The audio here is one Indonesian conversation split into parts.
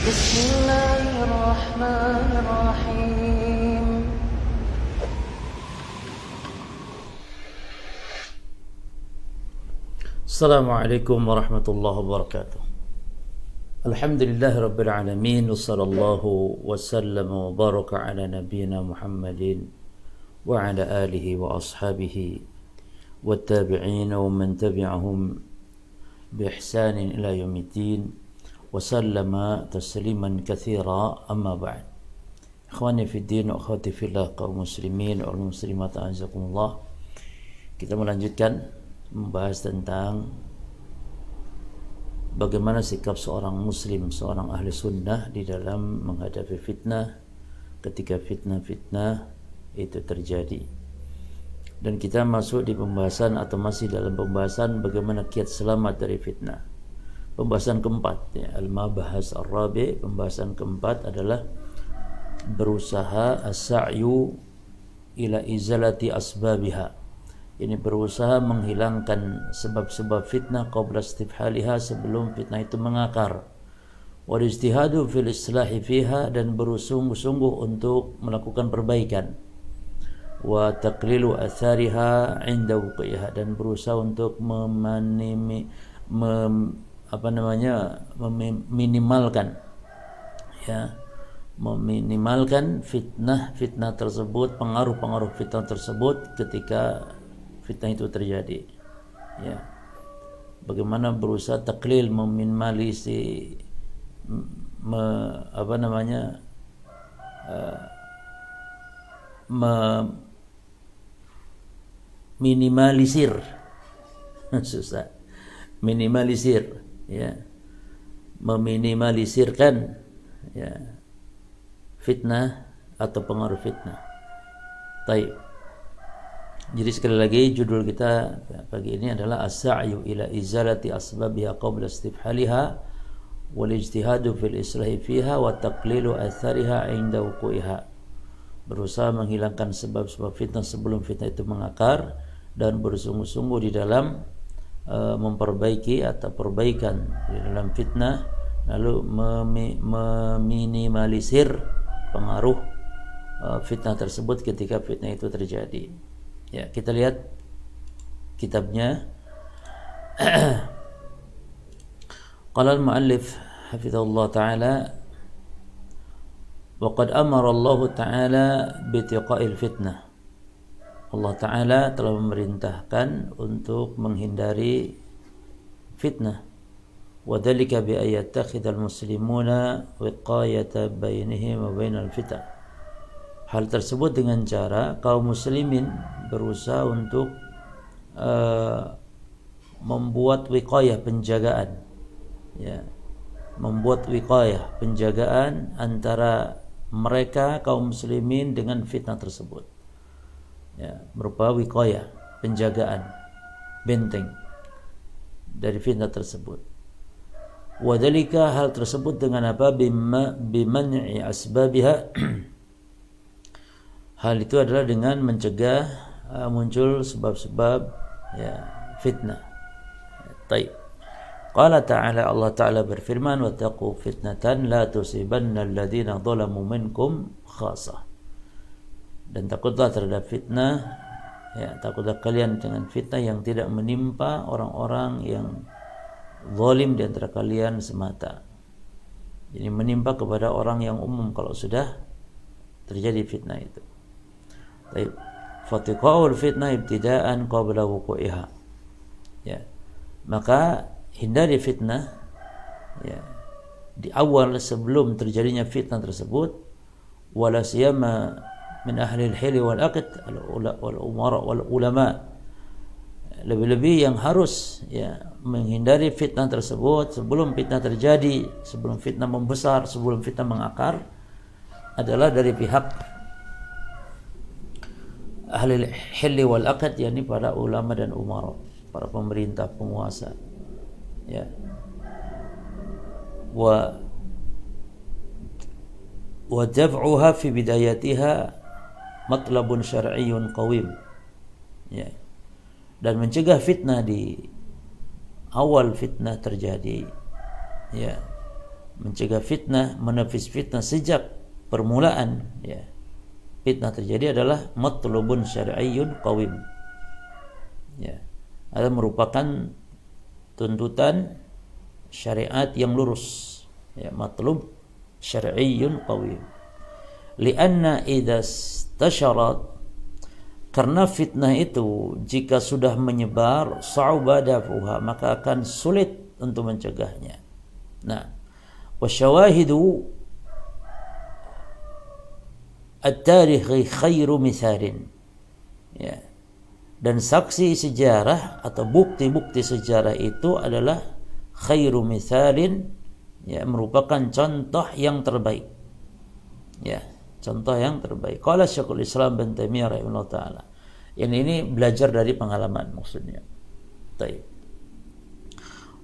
بسم الله الرحمن الرحيم السلام عليكم ورحمة الله وبركاته. الحمد لله رب العالمين، وصلى الله وسلم وبارك على نبينا محمد وعلى آله وأصحابه والتابعين ومن تبعهم بإحسان إلى يوم الدين وسلم تسليما كثيرا. أما بعد، إخواني في الدين وأخواتي في الله kaum muslimin wal muslimat azakumullah, kita melanjutkan membahas tentang bagaimana sikap seorang muslim, seorang ahli sunnah di dalam menghadapi fitnah ketika fitnah-fitnah itu terjadi. Dan kita masuk di pembahasan atau masih dalam pembahasan bagaimana kiat selamat dari fitnah. Pembahasan keempat, ya, al-mabahas ar-rabi', pembahasan keempat adalah berusaha as-sa'yu ila izalati asbabiha. Ini berusaha menghilangkan sebab-sebab fitnah qabla istifhaliha, sebelum fitnah itu mengakar. Wal ijtihadu fil islahi fiha, dan bersungguh-sungguh untuk melakukan perbaikan. Wa taqlilu athariha 'inda wuqi'iha, dan berusaha untuk meminimalkan, ya, meminimalkan fitnah tersebut, pengaruh fitnah tersebut ketika fitnah itu terjadi. Ya, bagaimana berusaha taklil, meminimalisir, minimalisir susah, minimalisir, ya, meminimalisirkan, ya, fitnah atau pengaruh fitnah. Taib. Jadi sekali lagi judul kita pagi ini adalah as-sa'yu ila izalati asbabiha qabla istifhaliha wal ijtihadu fil islahi fiha wa taqlilu athariha 'inda wuqu'iha. Berusaha menghilangkan sebab-sebab fitnah sebelum fitnah itu mengakar, dan bersungguh-sungguh di dalam memperbaiki atau perbaikan di dalam fitnah, lalu meminimalisir pengaruh fitnah tersebut ketika fitnah itu terjadi. Ya, kita lihat kitabnya. Qala al-muallif hafizahullah ta'ala, wa qad amara Allah ta'ala bi tiqa'il fitnah. Allah Ta'ala telah memerintahkan untuk menghindari fitnah. Wa dzalika bi ayattakhidhal muslimuna wiqayata bainihim wa bainal fitan. Hal tersebut dengan cara kaum muslimin berusaha untuk membuat wiqayah, penjagaan, ya, membuat wiqayah, penjagaan antara mereka kaum muslimin dengan fitnah tersebut. Ya, berupa wiqayah, penjagaan, benteng dari fitnah tersebut. Wadhalika, hal tersebut dengan apa? Biman'i asbabiha. Hal itu adalah dengan mencegah muncul sebab-sebab, ya, fitnah. Taib. Qala ta'ala, Allah Ta'ala berfirman, wattaqu fitnatan la tusibanna alladhina zalamu minkum khasah. Dan takutlah terhadap fitnah, ya, takutlah kalian dengan fitnah yang tidak menimpa orang-orang yang zalim di antara kalian semata. Jadi menimpa kepada orang yang umum kalau sudah terjadi fitnah itu. Baik. Fatiqaul fitnah ibtida'an qabla wuqu'iha. Ya. Maka hindari fitnah, ya, di awal sebelum terjadinya fitnah tersebut. Wala siyama min ahli al-hil wal aqd wal umara wal ulama. Lebih-lebih yang harus, ya, menghindari fitnah tersebut sebelum fitnah terjadi, sebelum fitnah membesar, sebelum fitnah mengakar, adalah dari pihak ahli al-hil wal aqd, yakni para ulama dan umara, para pemerintah, penguasa, ya. Wa daf'uha fi bidayatiha matlabun syar'iyyun qawim, ya. Dan mencegah fitnah di awal fitnah terjadi, ya, mencegah fitnah, menepis fitnah sejak permulaan, ya, fitnah terjadi adalah matlubun syar'iyyun qawim, ya, adalah merupakan tuntutan syariat yang lurus, ya, matlub syar'iyyun qawim. Lianna idza istasharat, karena fitnah itu jika sudah menyebar, sa'uba dafuha, maka akan sulit untuk mencegahnya. Nah, wasyawahidu at-tarikhi khairu mithalin, ya, dan saksi sejarah atau bukti-bukti sejarah itu adalah khairu mithalin, ya, merupakan contoh yang terbaik, ya, contoh yang terbaik. Qala Syekhul Islam bin Taimiyah rahimahullah taala. Ini belajar dari pengalaman maksudnya. Baik.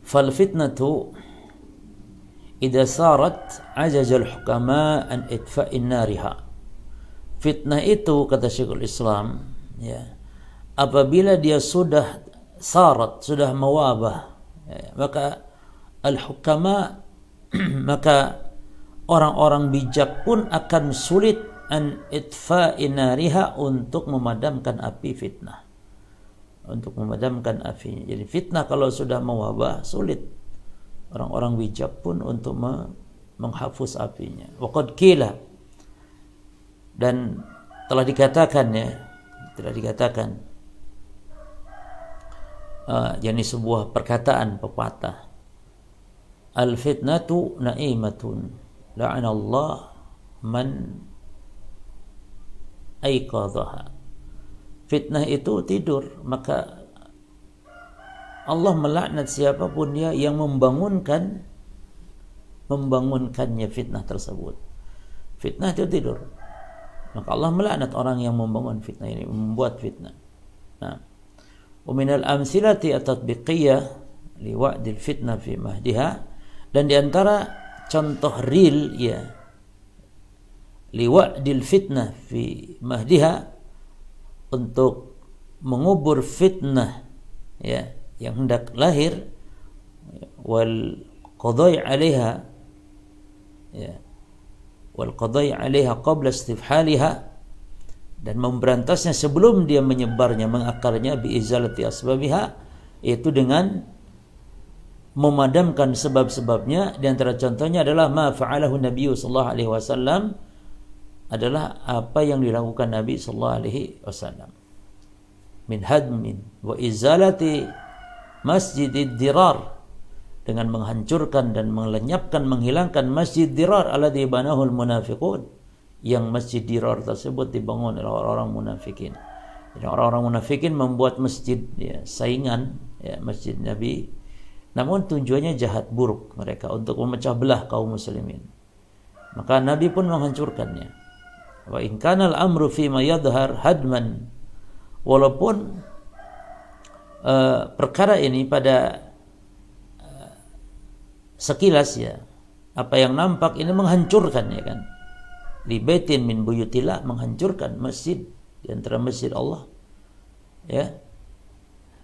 Fal fitnatu idza sarat ajaza al-hukama an itfa'in nariha. Fitnah itu, kata Syekhul Islam, ya, apabila dia sudah sarat, sudah mewabah, ya, maka al-hukama maka orang-orang bijak pun akan sulit an itfa'in nariha, untuk memadamkan api fitnah, untuk memadamkan apinya. Jadi fitnah kalau sudah mewabah sulit orang-orang bijak pun untuk menghapus apinya. Waqad qila, dan telah dikatakan, ya, telah dikatakan, yakni sebuah perkataan pepatah, al fitnatu na'imatun la'anallah man aiqadhaha. Fitnah itu tidur, maka Allah melaknat siapapun dia yang membangunkannya fitnah tersebut. Fitnah itu tidur, maka Allah melaknat orang yang membangun fitnah ini, membuat fitnah. Nah, wa minal amthilati at-tatbiqiyah li wa'dil fitnah fi mahdiha, dan diantara contoh real, ya, liwa'dil fitnah fi mahdiha, untuk mengubur fitnah, ya, yang hendak lahir, wal qadai 'alaiha, ya, wal qadai 'alaiha qabla istifhaliha, dan memberantasnya sebelum dia menyebarnya, mengakarnya, bi izalati asbabiha, yaitu dengan memadamkan sebab-sebabnya. Di antara contohnya adalah ma fa'alahu Nabi sallallahu alaihi wasallam, adalah apa yang dilakukan Nabi sallallahu alaihi wasallam, min hadmin wa izalati masjidid dirar, dengan menghancurkan dan melenyapkan, menghilangkan masjid dirar alladzi banahul munafiqun, yang masjid dirar tersebut dibangun oleh orang-orang munafikin. Jadi orang-orang munafikin membuat masjid, ya, saingan, ya, masjid Nabi, namun tujuannya jahat, buruk mereka, untuk memecah belah kaum muslimin. Maka Nabi pun menghancurkannya. Wa in kana al-amru fi ma yadhhar hadman, walaupun perkara ini pada sekilas, ya, apa yang nampak ini menghancurkan, ya kan, li baitin min buyutillah, menghancurkan masjid di antara masjid Allah, ya,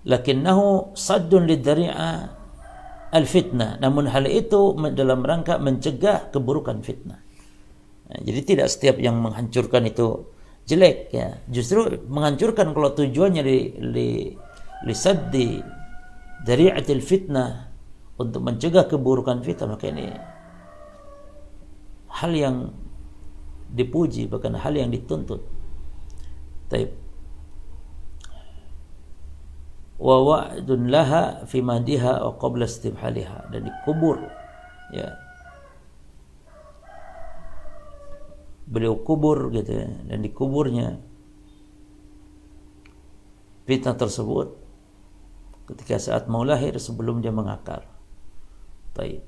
lakinnahu saddun lidari'a al-fitnah, namun hal itu dalam rangka mencegah keburukan fitnah. Nah, jadi tidak setiap yang menghancurkan itu jelek, ya, justru menghancurkan kalau tujuannya li saddi dari'atil fitnah, untuk mencegah keburukan fitnah, maka ini hal yang dipuji, bahkan hal yang dituntut. Taib. Wa wa'dun laha fi madiha wa qabla istibhaliha, dan dikubur, ya, beliau kubur, gitu, ya, dan dikuburnya fitnah tersebut ketika saat mau lahir, sebelum dia mengakar. Taib.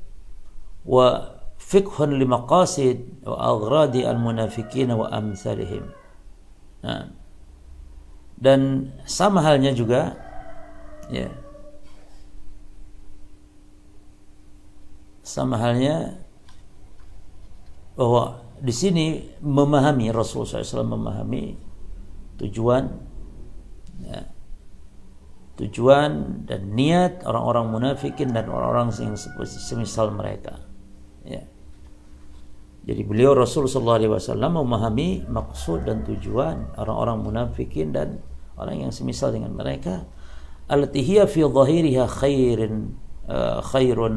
Wa fiqhun li maqasid wa aghradi al-munafiqin wa amsalihim. Nah, dan sama halnya juga, ya, sama halnya bahwa di sini memahami, Rasulullah SAW memahami tujuan, ya, tujuan dan niat orang-orang munafikin dan orang-orang yang semisal mereka, ya. Jadi beliau Rasul sallallahu alaihi wasallam memahami maksud dan tujuan orang-orang munafikin dan orang yang semisal dengan mereka, allati hiya fi dhahiriha khairun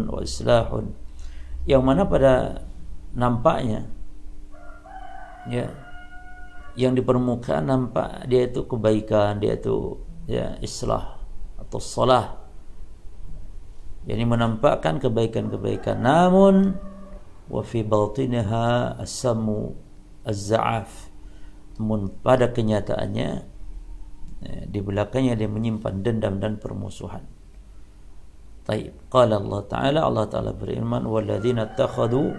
wa islahun, yang mana pada nampaknya ya, yang di permukaan nampak dia itu kebaikan, dia itu ya islah atau salah, jadi menampakkan kebaikan-kebaikan, namun wa fi batiniha as-samu az-za'af, namun pada kenyataannya di belakangnya dia menyimpan dendam dan permusuhan. Taib. Qala Allah Ta'ala berfirman, walladzina ittakhadhu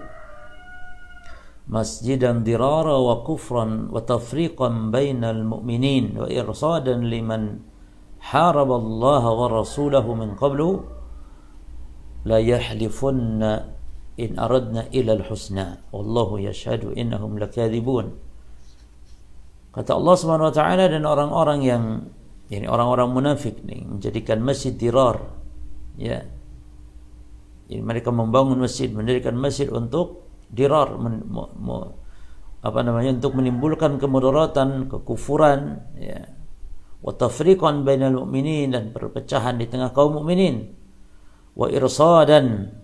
masjidan dirara wa kufran wa tafriqan bainal mu'minin wa irsadan liman haraba Allah wa rasulahu min qablu la yahlifunna in aradna ila al-husna wallahu yashhadu innahum lakadzibun. Kata Allah Subhanahu wa taala, dan orang-orang yang yani orang-orang munafik nih menjadikan masjid dirar, ya. Jadi mereka membangun masjid, mendirikan masjid untuk dirar, untuk menimbulkan kemudaratan, kekufuran, ya. Wa tafriqan bainal mu'minin, dan perpecahan di tengah kaum mukminin. Wa irsadan,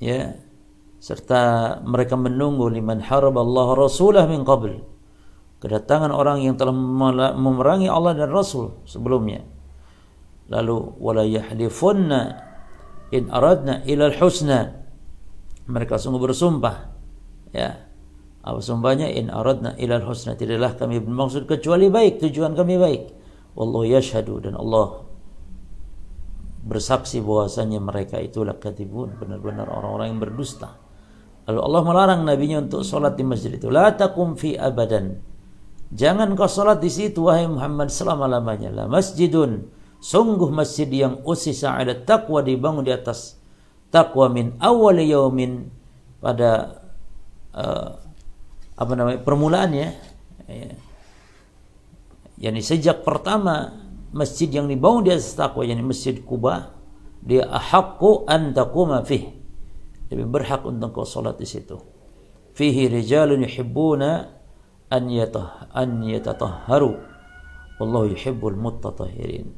ya, serta mereka menunggu liman haraballahu rasulah min qabl, kedatangan orang yang telah memerangi Allah dan Rasul sebelumnya. Lalu wala yahlifunna in aradna ila al-husna, mereka sungguh bersumpah, ya, apa sumpahnya? In aradna ila al-husna, tidaklah kami bermaksud kecuali baik, tujuan kami baik. Wallahu yashhadu, dan Allah bersaksi bahwasanya mereka itulah katibun, benar-benar orang-orang yang berdusta. Lalu Allah melarang nabinya untuk salat di masjid itu. La taqum fi abadan, jangan kau salat di situ wahai Muhammad selama-lamanya. La masjidun, sungguh masjid yang usisa ala taqwa, dibangun di atas taqwa, min awal yaumin, pada permulaannya, ya. Yani sejak pertama masjid yang dibangun di atas taqwa, yani Masjid Quba, dia ahaqqu an taquma fih, lebih berhak untuk kau salat di situ. Fihi rijalun yuhibbuna an yatatahharu wallahu yuhibbul mutatahhirin.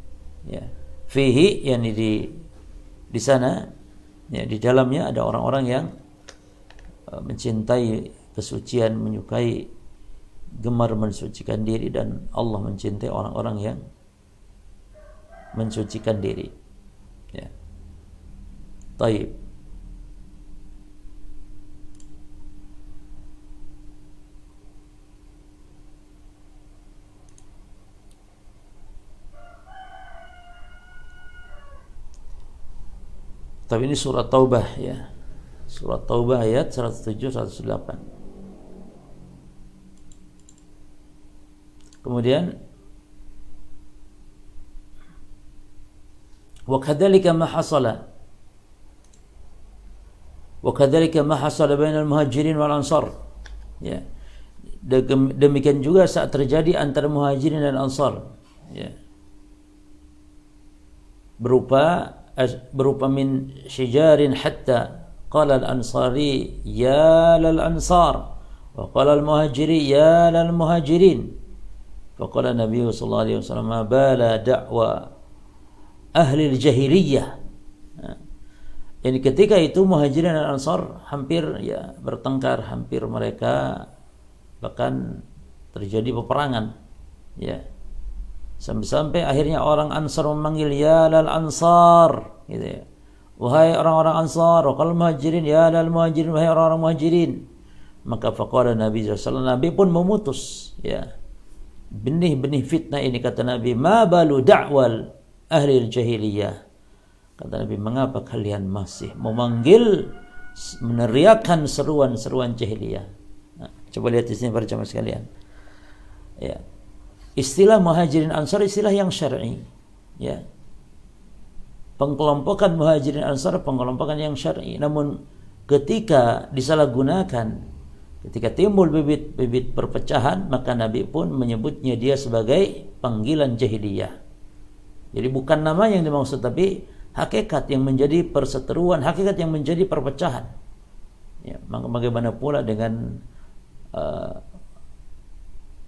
Ya. Fihi, yani di sana, ya, di dalamnya ada orang-orang yang mencintai kesucian, menyukai, gemar mensucikan diri, dan Allah mencintai orang-orang yang mensucikan diri. Ya. Taib. Tapi ini surat Taubah, ya. Surat Taubah ayat 107 108. Kemudian wa kadzalika ma hasala bainal muhajirin wal ansar, ya. Demikian juga saat terjadi antara muhajirin dan ansar, ya. berupa min syijarin hatta qala al-ansari ya lal ansar wa qala al-muhajiri ya lal muhajirin. Faqala Nabi sallallahu alaihi wasallam bala da'wa ahli al-jahiliyah. Jadi ketika itu muhajirin dan ansar hampir, ya, bertengkar, hampir mereka bahkan terjadi peperangan, ya. Sampai-sampai akhirnya orang Ansar memanggil ya lal ansar, gitu, ya. Wahai orang-orang Ansar, wa qal muhajirin ya lal muhajirin, wahai orang-orang muhajirin. Maka faqala Nabi sallallahu alaihi wasallam, Nabi pun memutus, ya, benih-benih fitnah ini. Kata Nabi, ma balu da'wal ahli jahiliyah. Kata Nabi, mengapa kalian masih memanggil, meneriakkan seruan-seruan jahiliyah? Nah, coba lihat di sini para jamaah sekalian, ya. Istilah muhajirin ansar istilah yang syar'i, ya. Pengkelompokan muhajirin ansar pengkelompokan yang syar'i. Namun ketika disalahgunakan, ketika timbul bibit perpecahan, maka Nabi pun menyebutnya dia sebagai panggilan jahiliyah. Jadi bukan nama yang dimaksud, tapi hakikat yang menjadi perseteruan, hakikat yang menjadi perpecahan. Ya, bagaimana pula dengan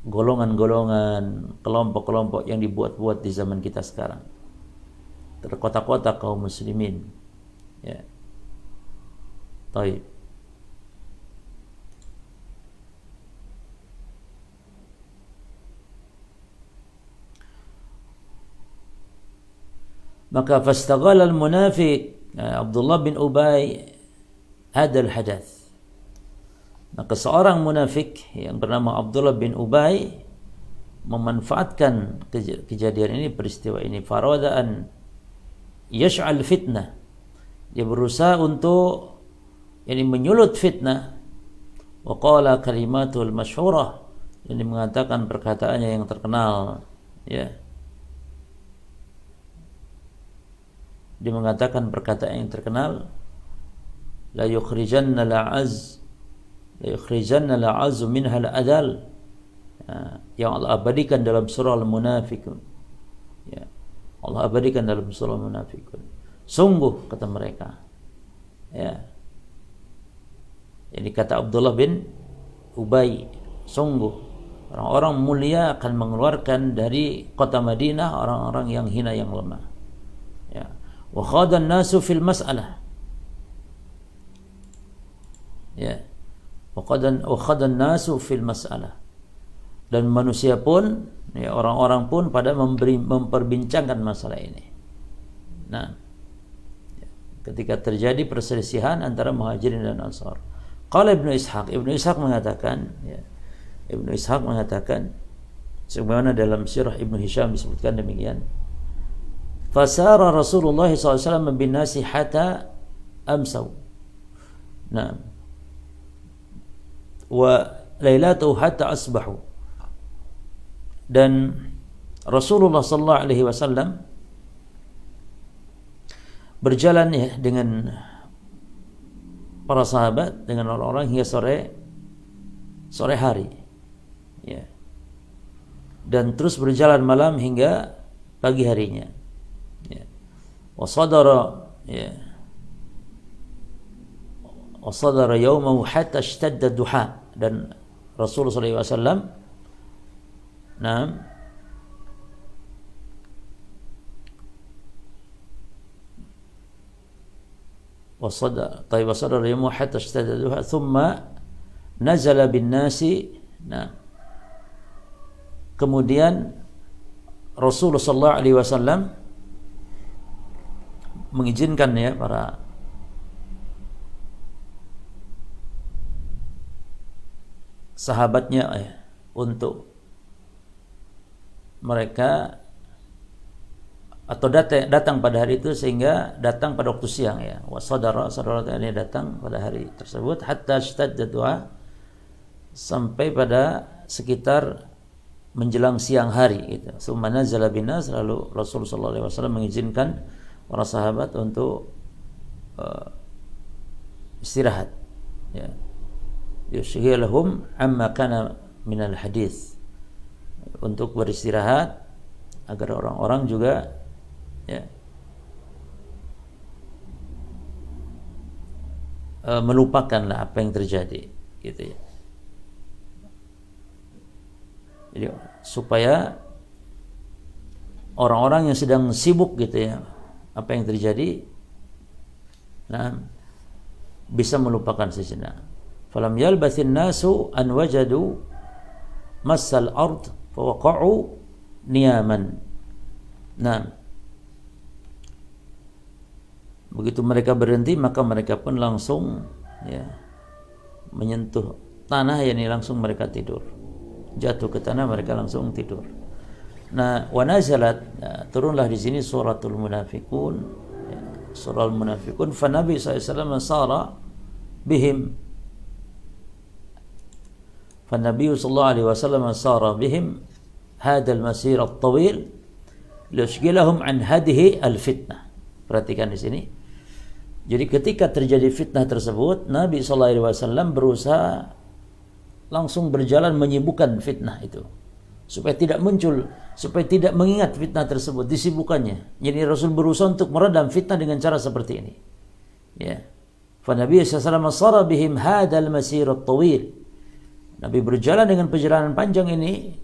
golongan-golongan, kelompok-kelompok yang dibuat-buat di zaman kita sekarang, terkotak-kotak kaum muslimin. Ya. Taib. Maka fastaghala al-munafiq Abdullah bin Ubay hadal hadath. Maka seorang munafik yang bernama Abdullah bin Ubay memanfaatkan kejadian ini, peristiwa ini, farada an yash'al fitnah. Dia berusaha untuk menyulut fitnah. Wa qala kalimatul masyhurah, yang mengatakan perkataannya yang terkenal, ya. Dia mengatakan perkataan yang terkenal, la yukhrijanna la'az minha al-adal, yang Allah abadikan dalam surah Al-Munafikun. Ya, Allah abadikan dalam surah Al-Munafikun. Sungguh, kata mereka, ya, ini kata Abdullah bin Ubay, sungguh orang-orang mulia akan mengeluarkan dari kota Madinah orang-orang yang hina, yang lemah. Ya, wa khada an-nasu fil mas'alah. Ya, wa khada an-nasu fil mas'alah. Dan manusia pun, ya, orang-orang pun pada memperbincangkan masalah ini. Nah, ketika terjadi perselisihan antara Muhajirin dan Ansar. Qala Ibnu Ishaq mengatakan, ya, Ibnu Ishaq mengatakan sebagaimana dalam sirah Ibnu Hisham disebutkan demikian. Fasara Rasulullah SAW bin nasi hatta amsaw. Nah, wa lailatu hatta asbahu. Dan Rasulullah sallallahu alaihi wasallam berjalan, ya, dengan para sahabat, dengan orang-orang hingga sore hari, ya, dan terus berjalan malam hingga pagi harinya, ya. Wasadara yawmahu hatta ishtadda duha. Dan Rasulullah sallallahu alaihi wasallam, nah, وصدر اليوم حتى اشتددها ثم نزل بالناس. Nah, kemudian Rasulullah sallallahu alaihi wasallam mengizinkan, ya, para sahabatnya, ya, untuk mereka atau datang pada hari itu, sehingga datang pada waktu siang, ya. Wasadara ini datang pada hari tersebut hatta ishtadda duha, sampai pada sekitar menjelang siang hari, gitu. Summa nazala binas, lalu Rasulullah sallallahu alaihi wasallam mengizinkan para sahabat untuk istirahat, ya. Yushghilhum amma kana minal hadis, untuk beristirahat agar orang-orang juga, ya, melupakanlah apa yang terjadi, gitu, ya. Jadi supaya orang-orang yang sedang sibuk, gitu, ya, apa yang terjadi, nah, bisa melupakan sejenak. Falam yalbathin nasu an wajadu massal ard fawaqa'u niyaman. Nah, begitu mereka berhenti, maka mereka pun langsung, ya, menyentuh tanah, yakni langsung mereka tidur. Jatuh ke tanah, mereka langsung tidur. Nah, wa nazalat, turunlah di sini suratul munafiqun, ya, surah al-munafiqun. Fa Nabi SAW sara bihim. Fa Nabi sallallahu alaihi wasallam sara bihim hadal masir at-tawil liyushghilahum an hadhihi al-fitnah. Perhatikan di sini. Jadi ketika terjadi fitnah tersebut, Nabi sallallahu alaihi wasallam berusaha langsung berjalan menyibukkan fitnah itu, supaya tidak muncul, supaya tidak mengingat fitnah tersebut, disibukannya. Jadi Rasul berusaha untuk meredam fitnah dengan cara seperti ini, ya. Nabi sallallahu alaihi wasallam sara bihim hadzal masir at-tawil. Nabi berjalan dengan perjalanan panjang ini,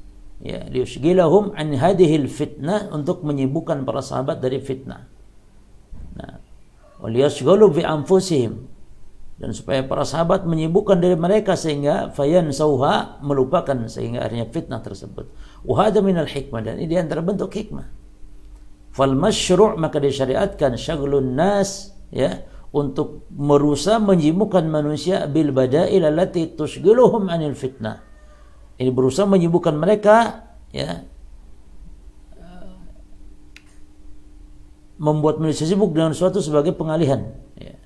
ya, liyushghilahum an hadhil fitnah, untuk menyibukkan para sahabat dari fitnah. Nah, waliyashghalu bi anfusihim, dan supaya para sahabat menyibukkan diri mereka sehingga fayansauha, melupakan sehingga akhirnya fitnah tersebut. Wa hadza minal hikmah, dan ini di antara bentuk hikmah. Fal masyru', maka disyariatkan syaghlun nas, ya, untuk merusak menyibukkan manusia bil bada'il allati tushghiluhum 'anil fitnah. Ini berusaha menyibukkan mereka, ya, membuat manusia sibuk dengan sesuatu sebagai pengalihan, ya.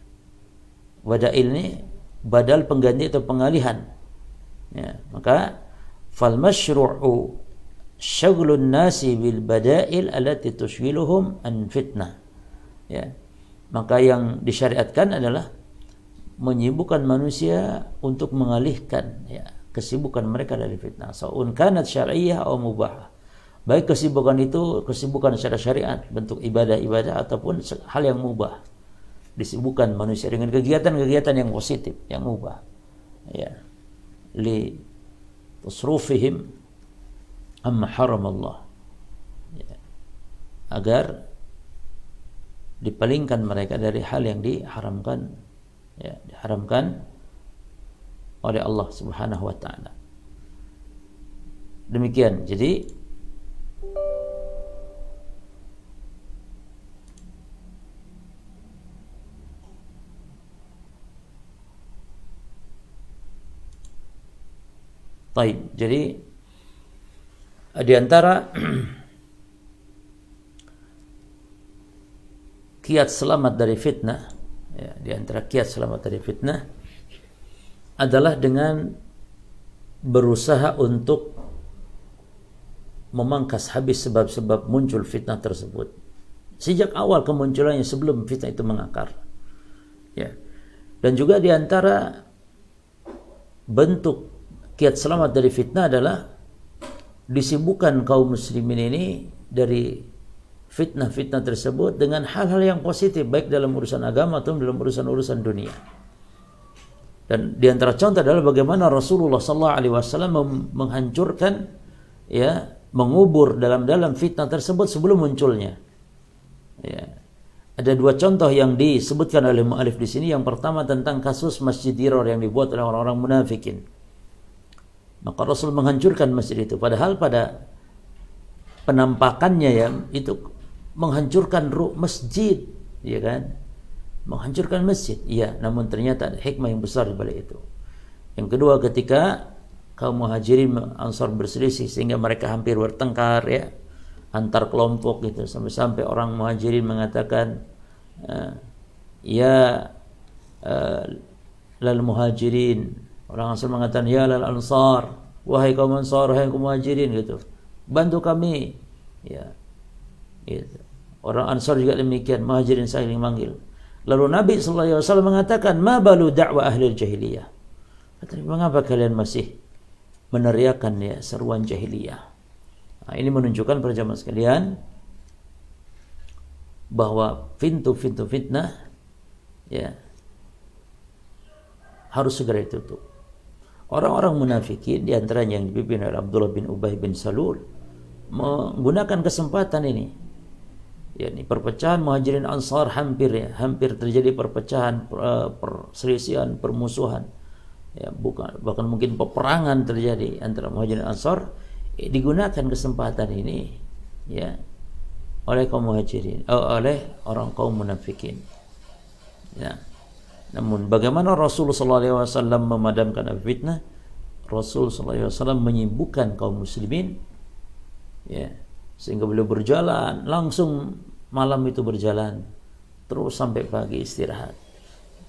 Bada'il ini badal pengganti atau pengalihan, ya. Maka fal masyru'u syaghlun nasi bil bada'il allati tushghiluhum an fitnah, ya. Maka yang disyariatkan adalah menyibukkan manusia untuk mengalihkan, ya, kesibukan mereka dari fitnah. Sa'un kanat syar'iyyah atau mubah. Baik kesibukan itu kesibukan secara syariat, bentuk ibadah-ibadah, ataupun hal yang mubah. Disibukkan manusia dengan kegiatan-kegiatan yang positif, yang mubah, ya, li tusrufihim amma haramallah, ya, agar dipalingkan mereka dari hal yang diharamkan, ya, diharamkan oleh Allah Subhanahu wa taala. Demikian. Jadi jadi di antara kiat selamat dari fitnah, ya, di antara kiat selamat dari fitnah adalah dengan berusaha untuk memangkas habis sebab-sebab muncul fitnah tersebut sejak awal kemunculannya, sebelum fitnah itu mengakar, ya. Dan juga di antara bentuk kiat selamat dari fitnah adalah disibukkan kaum muslimin ini dari fitnah-fitnah tersebut dengan hal-hal yang positif, baik dalam urusan agama atau dalam urusan-urusan dunia. Dan di antara contoh adalah bagaimana Rasulullah SAW menghancurkan, ya, mengubur dalam fitnah tersebut sebelum munculnya. Ya. Ada dua contoh yang disebutkan oleh mu'alif di sini. Yang pertama tentang kasus Masjid Dirar yang dibuat oleh orang-orang munafikin. Maka Rasul menghancurkan masjid itu, padahal pada penampakannya yang itu menghancurkan masjid, ya kan? Menghancurkan masjid, iya, namun ternyata ada hikmah yang besar di balik itu. Yang kedua, ketika kaum Muhajirin Ansar berselisih sehingga mereka hampir bertengkar, ya, antar kelompok gitu, sampai-sampai orang Muhajirin mengatakan, ya lal Muhajirin, orang Ansar mengatakan ya lal Ansar, wahai kaum Ansar, wahai kaum Muhajirin, gitu, bantu kami, ya, gitu. Orang Ansar juga demikian, Muhajirin saling manggil. Lalu Nabi SAW mengatakan, ma balu da'wa ahli jahiliyah. Kata, mengapa kalian masih meneriakan, ya, seruan jahiliyah? Nah, ini menunjukkan para jamaah sekalian bahwa pintu-pintu fitnah, ya, harus segera ditutup. Orang-orang munafikin, di antaranya yang dipimpin oleh Abdullah bin Ubay bin Salul, menggunakan kesempatan ini, yakni perpecahan Muhajirin Ansar, hampir terjadi perpecahan, perselisihan, permusuhan, ya, bahkan mungkin peperangan terjadi antara Muhajirin Ansar. Digunakan kesempatan ini, ya, oleh kaum Muhajirin, oleh orang kaum munafikin, ya. Namun bagaimana Rasulullah SAW memadamkan fitnah? Rasulullah SAW menyibukkan kaum muslimin, ya, sehingga beliau berjalan, langsung malam itu berjalan terus sampai pagi istirahat.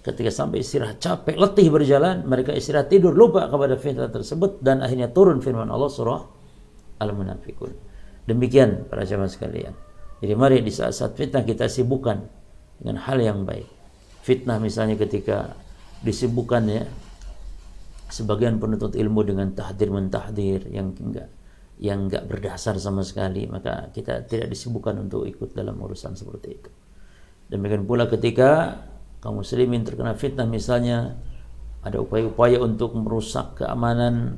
Ketika sampai istirahat, capek, letih berjalan, mereka istirahat, tidur, lupa kepada fitnah tersebut, dan akhirnya turun firman Allah surah Al-Munafikun. Demikian para jamaah sekalian. Jadi mari di saat-saat fitnah kita sibukkan dengan hal yang baik. Fitnah misalnya ketika disibukkan, ya, sebagian penuntut ilmu dengan tahdir-mentahdir yang enggak berdasar sama sekali, maka kita tidak disibukkan untuk ikut dalam urusan seperti itu. Demikian pula ketika kaum muslimin terkena fitnah, misalnya ada upaya-upaya untuk merusak keamanan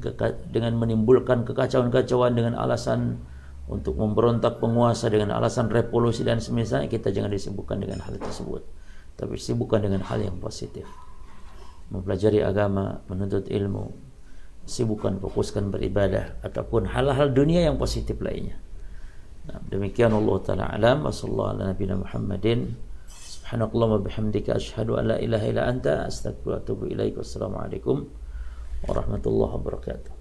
dengan menimbulkan kekacauan-kacauan dengan alasan untuk memberontak penguasa, dengan alasan revolusi dan semisalnya, kita jangan disibukkan dengan hal tersebut, tapi sibukkan dengan hal yang positif, mempelajari agama, menuntut ilmu, sibukkan, fokuskan beribadah ataupun hal-hal dunia yang positif lainnya. Nah, demikian Allah taala alam. Wassallallahu ala nabiyina Muhammadin. Subhanakallahumma bihamdika asyhadu an la ilaha illa anta astaghfiruka wa atubu ilaik. Wassalamualaikum warahmatullahi wabarakatuh.